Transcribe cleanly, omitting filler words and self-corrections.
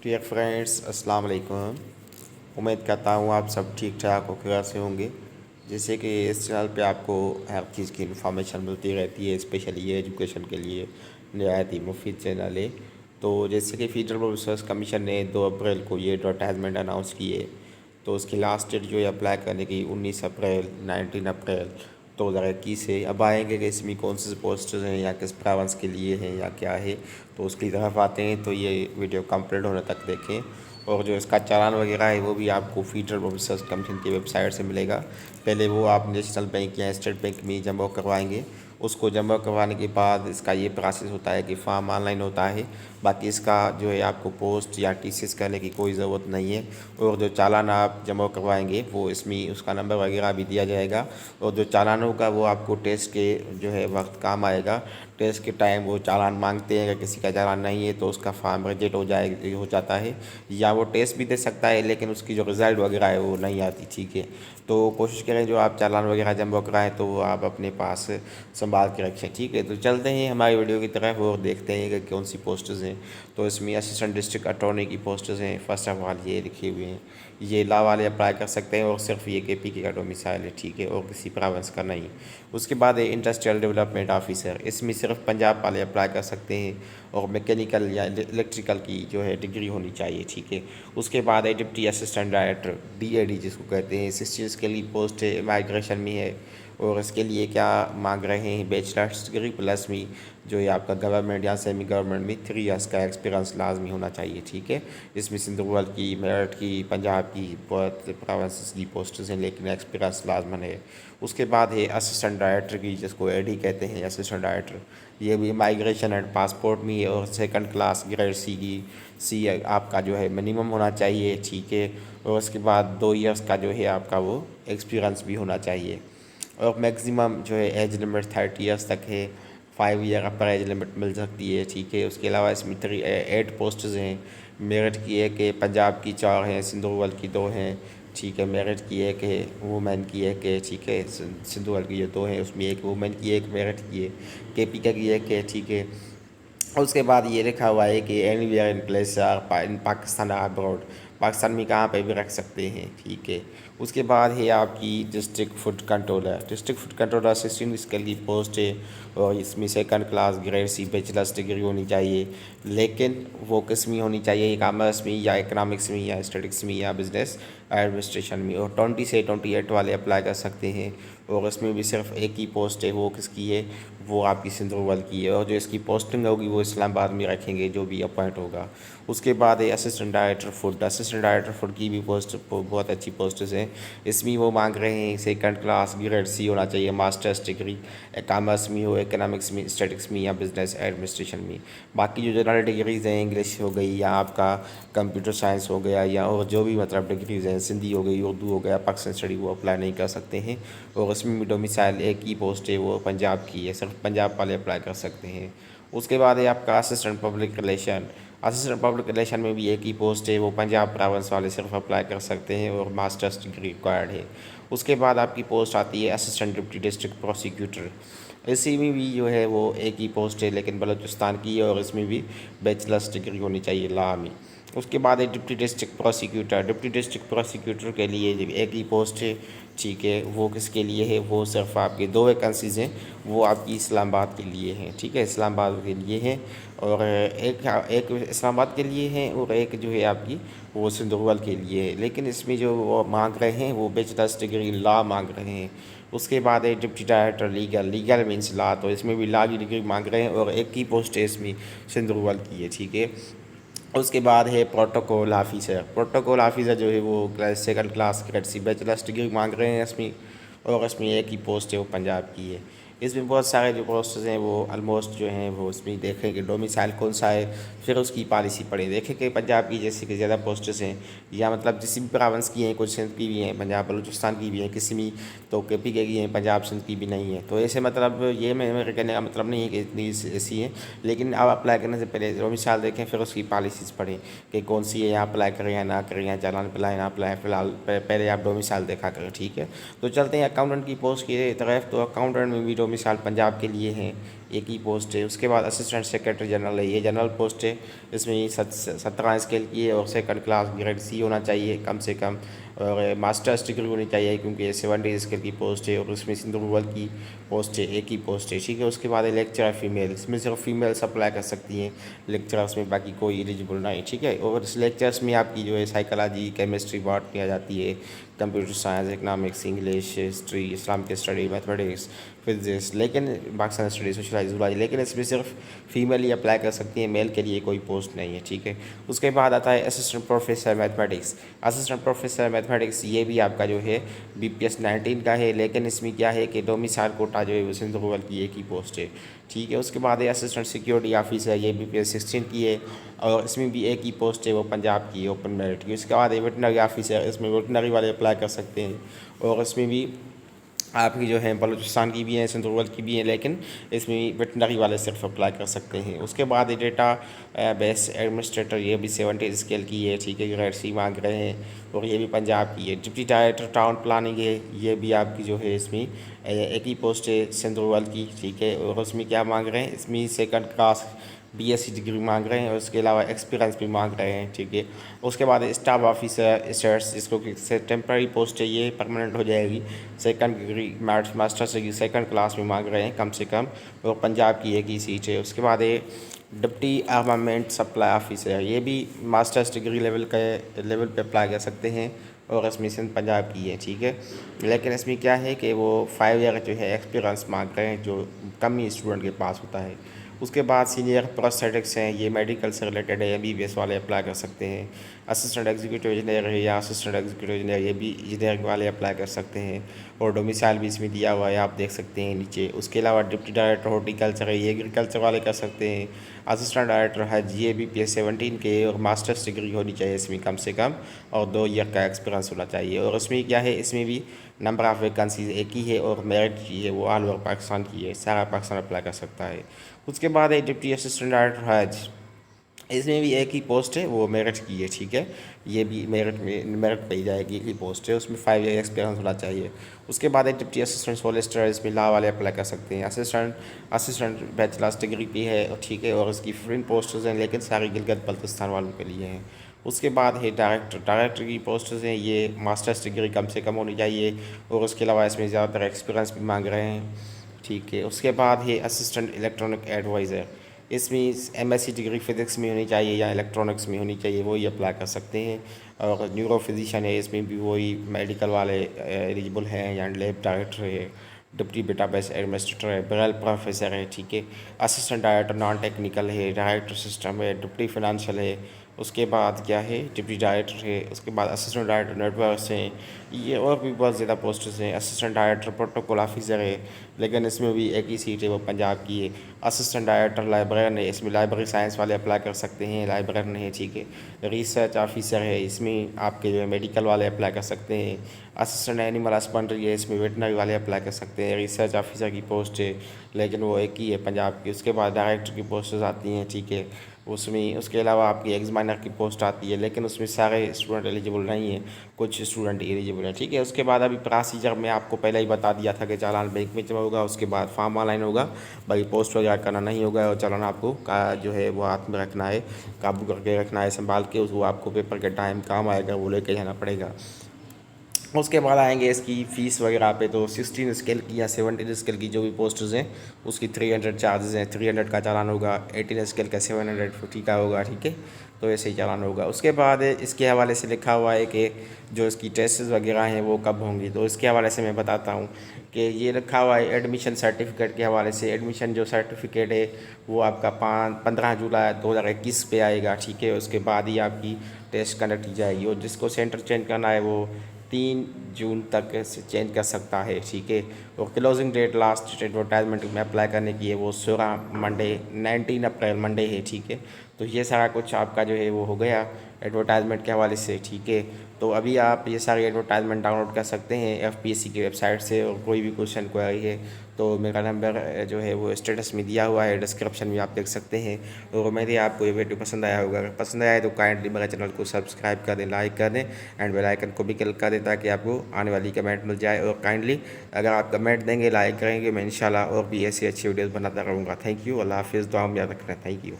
Dear friends, अस्सलाम वालेकुम। उम्मीद करता हूँ आप सब ठीक ठाक और खैर से होंगे। जैसे कि इस चैनल पे आपको हर चीज़ की इन्फॉर्मेशन मिलती रहती है, स्पेशली ये एजुकेशन के लिए नहायत ही मुफीद चैनल है। तो जैसे कि फेडरल पब्लिक सर्विस कमीशन ने 2 अप्रैल को ये एडवर्टाइजमेंट अनाउंस किए, तो उसकी लास्ट डेट जो है अप्लाई करने की 19 अप्रैल 19 अप्रैल 2021 है। अब आएंगे कि इसमें कौन से पोस्ट हैं या किस प्रोविंस के लिए हैं या क्या है, तो उसकी तरफ आते हैं। तो ये वीडियो कंप्लीट होने तक देखें। और जो इसका चालान वगैरह है वो भी आपको फेडरल पब्लिक सर्विस कमीशन की वेबसाइट से मिलेगा। पहले वो आप नेशनल बैंक या स्टेट बैंक में जमा करवाएंगे। उसको जमा करवाने के बाद इसका ये प्रोसेस होता है कि फॉर्म ऑनलाइन होता है। बाकी इसका जो है आपको पोस्ट या टीसीएस करने की कोई ज़रूरत नहीं है। और जो चालान आप जमा करवाएंगे वो इसमें उसका नंबर वगैरह भी दिया जाएगा। और जो चालान होगा वो आपको टेस्ट के जो है वक्त काम आएगा। टेस्ट के टाइम वो चालान मांगते हैं, अगर किसी का चालान नहीं है तो उसका फॉर्म रिजेक्ट हो जाता है। या वो टेस्ट भी दे सकता है लेकिन उसकी जो रिज़ल्ट वगैरह है वो नहीं आती, ठीक है। तो कोशिश करें जो आप चालान वगैरह जमा कराएँ तो वो आप अपने पास संभाल के रखें, ठीक है। तो चलते हैं हमारी वीडियो की तरफ और देखते हैं कि कौन सी पोस्ट्स हैं। तो इसमें असिस्टेंट डिस्ट्रिक्ट अटॉर्नी की पोस्ट्स हैं। फर्स्ट ऑफ ऑल ये लिखी हुई हैं, ये लॉ वाले अप्लाई कर सकते हैं और सिर्फ ये केपी का डोमिसाइल है, ठीक है, और किसी प्रोविंस का नहीं। उसके बाद है इंडस्ट्रियल डेवलपमेंट ऑफिसर। इसमें सिर्फ पंजाब वाले अप्लाई कर सकते हैं और मैकेनिकल या इलेक्ट्रिकल की जो है डिग्री होनी चाहिए, ठीक है। उसके बाद है डिप्टी असिस्टेंट डायरेक्टर, डीएडी जिसको कहते हैं। इस चीज़ के लिए पोस्ट है, माइग्रेशन में है। और इसके लिए क्या मांग रहे हैं, बैचलर्स डिग्री प्लस में जो है आपका गवर्नमेंट या सेमी गवर्नमेंट में 3 ईयर्स का एक्सपीरियंस लाजमी होना चाहिए, ठीक है। इसमें सिंधुवल की, मेरठ की, पंजाब की बहुत प्रोविंसेस की पोस्ट्स हैं लेकिन एक्सपीरियंस लाजमन है। उसके बाद है असिस्टेंट डायरेक्टर की, जिसको एडी कहते हैं, असिस्टेंट डायरेक्टर। ये भी माइग्रेशन एंड पासपोर्ट में है और सेकंड क्लास ग्रेड सी की सी आपका जो है मिनिमम होना चाहिए, ठीक है। और उसके बाद 2 ईयर्स का जो है आपका वो एक्सपीरियंस भी होना चाहिए। और मैक्सिमम जो है एज लिमिट 30 ईयर्स तक है। 5 ईयर अपर एज लिमिट मिल सकती है, ठीक है। उसके अलावा इसमें 8 पोस्ट्स हैं। मेरठ की एक है, पंजाब की 4 हैं, सिंधुवल की 2 हैं, ठीक है। मेरठ की एक है, वुमेन की एक है, ठीक है। सिंधुवल की जो 2 हैं उसमें एक वुमेन की, एक मेरठ की है। केपी का की एक है, ठीक है। और उसके बाद ये लिखा हुआ है कि anywhere in place in Pakistan abroad, Pakistan में कहाँ पे भी रख सकते हैं, ठीक है। उसके बाद है आपकी district food controller. District food controller assistant इसके लिए पोस्ट है और इसमें second class grade C bachelors degree होनी चाहिए। लेकिन वो किस में होनी चाहिए, कॉमर्स में या इकोनॉमिक्स में या स्टैटिक्स में या बिजनेस एडमिनिस्ट्रेशन में। और 20 से 28 वाले अप्लाई कर सकते हैं। और इसमें भी सिर्फ एक ही पोस्ट है, वो किसकी है, वो आपकी सिंधुवल की है। और जो इसकी पोस्टिंग होगी वो इस्लामाबाद में रखेंगे जो भी अपॉइंट होगा। उसके बाद है assistant director food. Assistant director food की भी पोस्ट बहुत अच्छी पोस्ट्स हैं। इसमें वो मांग रहे हैं सेकंड क्लास ग्रेड सी होना चाहिए, मास्टर्स डिग्री कॉमर्स में हो, इकोनॉमिक्स में, स्टैटिक्स में या बिजनेस एडमिनिस्ट्रेशन में। बाकी जो जनरल डिग्रीज़ हैं, इंग्लिश हो गई या आपका कंप्यूटर साइंस हो गया या और जो भी मतलब डिग्रीज़ हैं, सिंधी हो गई, उर्दू हो गया, पाकिस्तान स्टडी, वो अप्लाई नहीं कर सकते हैं। और इसमें भी डोमिसाइल एक ही पोस्ट है, वो पंजाब की है, सिर्फ पंजाब वाले अप्लाई कर सकते हैं। उसके बाद है आपका assistant public relation. Assistant public relation में भी एक ही पोस्ट है, वो पंजाब प्रोविंस वाले सिर्फ अप्लाई कर सकते हैं और मास्टर्स डिग्री रिक्वायर्ड है। उसके बाद आपकी पोस्ट आती है असिस्टेंट डिप्टी डिस्ट्रिक्ट प्रोसिक्यूटर। इसी में भी जो है वो एक ही पोस्ट है लेकिन बलूचिस्तान की है और इसमें भी बैचलर्स डिग्री होनी चाहिए लॉ में। उसके बाद है deputy district prosecutor. Deputy district prosecutor के लिए एक ही पोस्ट है, ठीक है। वो किसके लिए है, वो सिर्फ आपके 2 वैकेंसीज़ हैं, वो आपकी इस्लामाबाद के लिए हैं, ठीक है, इस्लामाबाद के लिए हैं। और एक एक इस्लामाबाद के लिए है और एक जो है आपकी वो सिंधुवल के लिए है। लेकिन इसमें जो वो मांग रहे हैं वो बैचलर्स डिग्री लॉ मांग रहे हैं। उसके बाद है deputy director legal. Legal means law, तो इसमें भी लॉ की डिग्री मांग रहे हैं और एक ही पोस्ट है इसमें सिंधुवल की है, ठीक है। उसके बाद है प्रोटोकॉल ऑफिसर। प्रोटोकॉल ऑफिसर जो है वो second class grade C bachelors degree मांग रहे हैं इसमें। और इसमें एक ही पोस्ट है, वो पंजाब की है। इसमें बहुत सारे जो पोस्ट्स हैं वो ऑलमोस्ट जो हैं वो इसमें देखें कि डोमिसाइल कौन सा है, फिर उसकी पॉलिसी पढ़ें। देखें कि पंजाब की जैसे कि ज़्यादा पोस्ट्स हैं या मतलब जिस भी प्रोविंस की हैं, कुछ सिंध की भी हैं, पंजाब बलूचिस्तान की भी हैं, किसी में तो केपी के की हैं, पंजाब सिंध की भी नहीं है। तो ऐसे मतलब ये मेरे कहने का मतलब नहीं है कि इतनी ऐसी है। लेकिन आप अप्लाई करने से पहले डोमिसाइल देखें, फिर उसकी पॉलिसीज़ पढ़ें कि कौन सी है, यहाँ अप्लाई करें या ना करें, या चालान अप्लाई ना अप्लाई। फ़िलहाल पहले आप डोमिसाइल देखा करें, ठीक है। तो चलते हैं अकाउंटेंट की पोस्ट की तरफ। तो अकाउंटेंट में भी डोमिसाइल पंजाब के लिए हैं एक ही पोस्ट है। उसके बाद असिस्टेंट सेक्रेटरी जनरल है, ये जनरल पोस्ट है। इसमें 17 स्केल की है और सेकंड क्लास ग्रेड सी होना चाहिए कम से कम, और मास्टर्स डिग्री होनी चाहिए क्योंकि ये 70 स्केल की पोस्ट है। और इसमें सिंधु रूरल की पोस्ट है, एक ही पोस्ट है, ठीक है। उसके बाद है लेक्चरर फीमेल, इसमें सिर्फ फीमेल्स अप्लाई कर सकती हैं लेक्चरर्स में, बाकी कोई एलिजिबल नहीं, ठीक है। और इस लेक्चर्स में आपकी जो है साइकोलॉजी, केमिस्ट्री, बॉटनी आ जाती है, computer science, economics, English, history, इस्लाम की स्टडी, मैथमेटिक्स, फिजिक्स, लेकिन पाकिस्तान स्टडी, सोशलाइज, जूलॉजी, लेकिन इसमें सिर्फ फीमेल ही अप्लाई कर सकती है, मेल के लिए कोई पोस्ट नहीं है, ठीक है। उसके बाद आता है assistant professor mathematics. Assistant professor mathematics ये भी आपका जो है BPS 19 का है, लेकिन इसमें क्या है कि डोमिसाइल कोटा जो है वो सिंध रूरल की एक ही पोस्ट है, ठीक है। उसके बाद है असिस्टेंट सिक्योरिटी ऑफिसर, ये BPS 16 की है और इसमें भी एक ही पोस्ट है, वो पंजाब की ओपन मेरिट की। उसके बाद है वेटनरी ऑफिसर, इसमें वेटनरी वाले अप्लाई कर सकते हैं और इसमें भी आपकी जो है बलूचिस्तान की भी हैं, सिंध रूरल की भी हैं, लेकिन इसमें वेटनरी वाले सिर्फ अप्लाई कर सकते हैं। उसके बाद डेटा बेस एडमिनिस्ट्रेटर, ये भी 70 स्केल की है, ठीक है, ग्रेड सी मांग रहे हैं और ये भी पंजाब की है। डिप्टी डायरेक्टर टाउन प्लानिंग है, ये भी आपकी जो है इसमें एक ही पोस्ट है सिंध रूरल की, ठीक है। और उसमें क्या मांग रहे हैं, इसमें सेकंड क्लास BSc डिग्री मांग रहे हैं और उसके अलावा एक्सपीरियंस भी मांग रहे हैं, ठीक है। उसके बाद स्टाफ ऑफिसर स्टेट्स, जिसको कि टेम्प्रेरी पोस्ट है, ये परमानेंट हो जाएगी। Second degree masters degree second class में मांग रहे हैं कम से कम, और पंजाब की एक ही सीट है। उसके बाद ये डिप्टी आर्मामेंट सप्लाई ऑफिसर, ये भी मास्टर्स डिग्री लेवल पे अप्लाई कर सकते हैं और इसमें सिंध पंजाब की है, ठीक है। लेकिन इसमें क्या है कि वो 5 ईयर जो है एक्सपीरियंस मांग रहे हैं, जो कम ही स्टूडेंट के पास होता है। उसके बाद सीनियर प्रोस्थेटिक्स हैं, ये मेडिकल से रिलेटेड है, MBBS वाले अप्लाई कर सकते हैं। असिस्टेंट एग्जीक्यूटिव इंजीनियर है या असिस्टेंट एग्जीक्यूटिव इंजीनियर, ये भी इंजीनियरिंग वाले अप्लाई कर सकते हैं और डोमिसाइल भी इसमें दिया हुआ है, आप देख सकते हैं नीचे। उसके अलावा डिप्टी डायरेक्टर हॉर्टिकल्चर है, ये एग्रीकल्चर वाले कर सकते हैं। असिस्टेंट डायरेक्टर हज, ये BPS 17 के और मास्टर्स डिग्री होनी चाहिए इसमें कम से कम, और 2 ईयर का एक्सपीरियंस होना चाहिए। और इसमें क्या है, इसमें भी नंबर ऑफ़ वैकेंसीज एक ही है और मेरिट की है वो ऑल ओवर पाकिस्तान की है, सारा पाकिस्तान अप्लाई कर सकता है। उसके बाद है डिप्टी असिस्टेंट डायरेक्टर हज, इसमें भी एक ही पोस्ट है, वो मेरिट की है, ठीक है। ये भी मेरिट पे ही जाएगी, एक ही पोस्ट है, उसमें 5 ईयर एक्सपीरियंस होना चाहिए। उसके बाद एक डिप्टी असिस्टेंट सोलिसिटर, इसमें लॉ वाले अप्लाई कर सकते हैं। असिस्टेंट बैचलर्स डिग्री की है, ठीक है, और इसकी फ्रीन पोस्ट्स हैं, लेकिन सारी गिलगित बल्तिस्तान वालों के लिए हैं। उसके बाद है डायरेक्टर की पोस्ट्स हैं, ये मास्टर्स डिग्री कम से कम होनी चाहिए और उसके अलावा इसमें ज़्यादातर एक्सपीरियंस भी मांग रहे हैं, ठीक है। उसके बाद है असिस्टेंट इलेक्ट्रॉनिक एडवाइज़र, इसमें MSc डिग्री फिज़िक्स में होनी चाहिए या इलेक्ट्रॉनिक्स में होनी चाहिए, वही अप्लाई कर सकते हैं। और न्यूरो फिजिशियन है, इसमें भी वही मेडिकल वाले एलिजिबल हैं, या लैब डायरेक्टर है, डिप्टी डेटाबेस एडमिनिस्ट्रेटर है, बगैर प्रोफेसर है, ठीक है। असिस्टेंट डायरेक्टर नॉन टेक्निकल है, डायरेक्टर सिस्टम है, डिप्टी फिनेंशियल है। उसके बाद क्या है, डिप्टी डायरेक्टर है। उसके बाद असिस्टेंट डायरेक्टर नेटवर्क्स हैं, ये और भी बहुत ज़्यादा पोस्ट्स हैं। असिस्टेंट डायरेक्टर प्रोटोकॉल ऑफिसर है, लेकिन इसमें भी एक ही सीट है, वो पंजाब की है। असिस्टेंट डायरेक्टर लाइब्रेरियन है, इसमें लाइब्रेरी साइंस वाले अप्लाई कर सकते हैं, लाइब्रेरियन है, ठीक है। रिसर्च ऑफिसर है, इसमें आपके जो है मेडिकल वाले अप्लाई कर सकते हैं। असिस्टेंट एनिमल हस्बेंड्री है, इसमें वेटनरी वाले अप्लाई कर सकते हैं। रिसर्च ऑफिसर की पोस्ट है, लेकिन वो एक ही है पंजाब की। उसके बाद डायरेक्टर की पोस्टें आती हैं, ठीक है, उसमें। उसके अलावा आपकी एग्जामिनर की पोस्ट आती है, लेकिन उसमें सारे स्टूडेंट एलिजिबल नहीं है, कुछ स्टूडेंट एलिजिबल है, ठीक है। उसके बाद अभी प्रोसीजर में आपको पहले ही बता दिया था कि चालान बैंक में जमा होगा, उसके बाद फॉर्म ऑनलाइन होगा, बाकी पोस्ट वगैरह करना नहीं होगा, और चालान आपको का जो है वो हाथ में रखना है, काबू करके रखना है, संभाल के, उसको आपको पेपर के टाइम काम आएगा, वो लेके जाना पड़ेगा। उसके बाद आएंगे इसकी फ़ीस वगैरह पे, तो 16 स्केल की या 17 स्केल की जो भी पोस्ट्स हैं उसकी 300 चार्जेस हैं, 300 का चालान होगा। 18 स्केल का 750 का होगा, ठीक है, तो ऐसे ही चालान होगा। उसके बाद इसके हवाले से लिखा हुआ है कि जो इसकी टेस्ट वगैरह हैं वो कब होंगी, तो इसके हवाले से मैं बताता हूँ कि ये लिखा हुआ है एडमिशन सर्टिफिकेट के हवाले से। एडमिशन जो सर्टिफिकेट है वो आपका 15 जुलाई 2021 पे आएगा, ठीक है। उसके बाद ही आपकी टेस्ट कंडक्ट की जाएगी, और जिसको सेंटर चेंज करना है वो 3 जून तक से चेंज कर सकता है, ठीक है। और क्लोजिंग डेट लास्ट एडवर्टाइजमेंट में अप्लाई करने की है वो 16 मंडे 19 अप्रैल मंडे है, ठीक है। तो ये सारा कुछ आपका जो है वो हो गया एडवर्टाइजमेंट के हवाले से, ठीक है। तो अभी आप ये सारी एडवर्टाइजमेंट डाउनलोड कर सकते हैं एफपीएससी की वेबसाइट से, और कोई भी क्वेश्चन क्वेरी है तो मेरा नंबर जो है वो स्टेटस में दिया हुआ है, डिस्क्रिप्शन में आप देख सकते हैं। और उम्मीद है आपको ये वीडियो पसंद आया होगा। अगर पसंद आया तो काइंडली मेरे चैनल को सब्सक्राइब कर दें, लाइक कर दें एंड बेल आइकन को भी क्लिक कर दें ताकि आपको आने वाली कमेंट मिल जाए। और काइंडली अगर आप कमेंट देंगे, लाइक करेंगे, मैं इंशाल्लाह और भी ऐसी अच्छी वीडियोज़ बनाता रहूँगा। Thank you. अल्लाह हाफिज़। दुआ में याद रखना। Thank you.